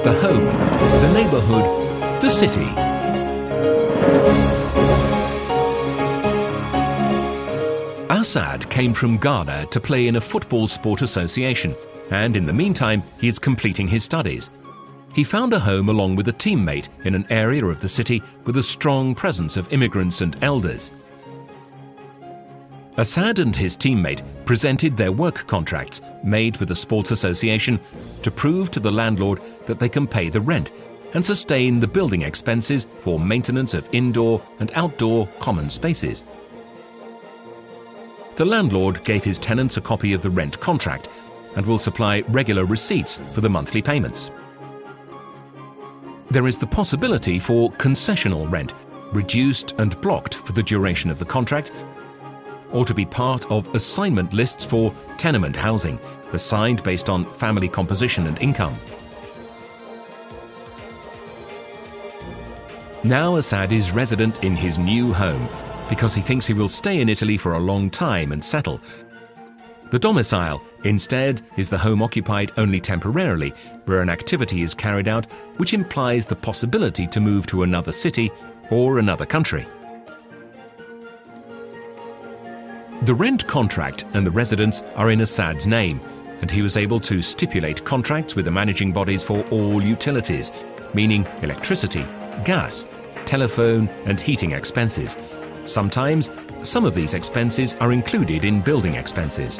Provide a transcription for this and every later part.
the home, the neighbourhood, the city. Assad came from Ghana to play in a football sport association, and in the meantime he is completing his studies. He found a home along with a teammate in an area of the city with a strong presence of immigrants and elders. Assad and his teammate presented their work contracts made with the sports association to prove to the landlord that they can pay the rent and sustain the building expenses for maintenance of indoor and outdoor common spaces. The landlord gave his tenants a copy of the rent contract and will supply regular receipts for the monthly payments. There is the possibility for concessional rent, reduced and blocked for the duration of the contract, or to be part of assignment lists for tenement housing, assigned based on family composition and income. Now Assad is resident in his new home because he thinks he will stay in Italy for a long time and settle. The domicile, instead, is the home occupied only temporarily, where an activity is carried out which implies the possibility to move to another city or another country. The rent contract and the residence are in Assad's name, and he was able to stipulate contracts with the managing bodies for all utilities, meaning electricity, gas, telephone and heating expenses. Sometimes, some of these expenses are included in building expenses.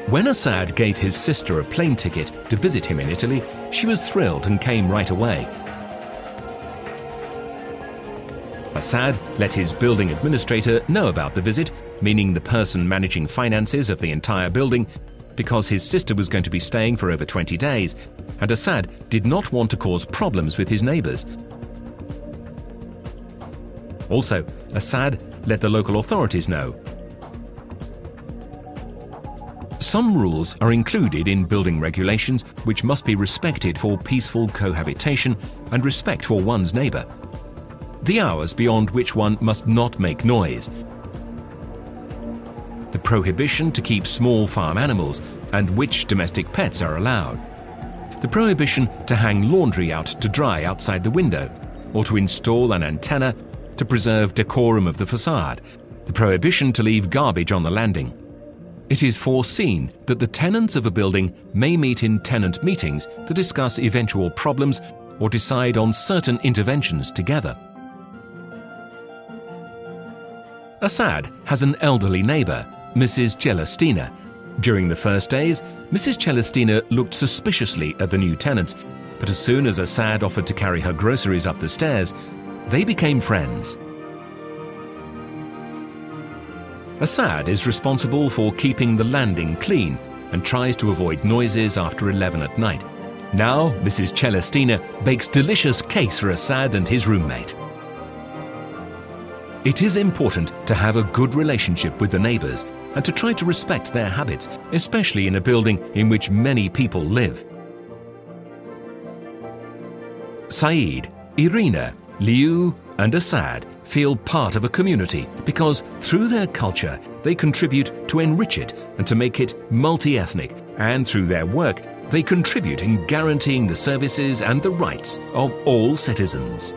When Assad gave his sister a plane ticket to visit him in Italy, she was thrilled and came right away. Assad let his building administrator know about the visit, meaning the person managing finances of the entire building, because his sister was going to be staying for over 20 days, and Assad did not want to cause problems with his neighbors. Also, Assad let the local authorities know. Some rules are included in building regulations which must be respected for peaceful cohabitation and respect for one's neighbor. The hours beyond which one must not make noise. The prohibition to keep small farm animals and which domestic pets are allowed. The prohibition to hang laundry out to dry outside the window or to install an antenna to preserve decorum of the facade. The prohibition to leave garbage on the landing. It is foreseen that the tenants of a building may meet in tenant meetings to discuss eventual problems or decide on certain interventions together. Assad has an elderly neighbor, Mrs. Celestina. During the first days, Mrs. Celestina looked suspiciously at the new tenants, but as soon as Assad offered to carry her groceries up the stairs, they became friends. Assad is responsible for keeping the landing clean and tries to avoid noises after 11 at night. Now, Mrs. Celestina bakes delicious cakes for Assad and his roommate. It is important to have a good relationship with the neighbors and to try to respect their habits, especially in a building in which many people live. Saeed, Irina, Liu and Assad feel part of a community because through their culture they contribute to enrich it and to make it multi-ethnic, and through their work they contribute in guaranteeing the services and the rights of all citizens.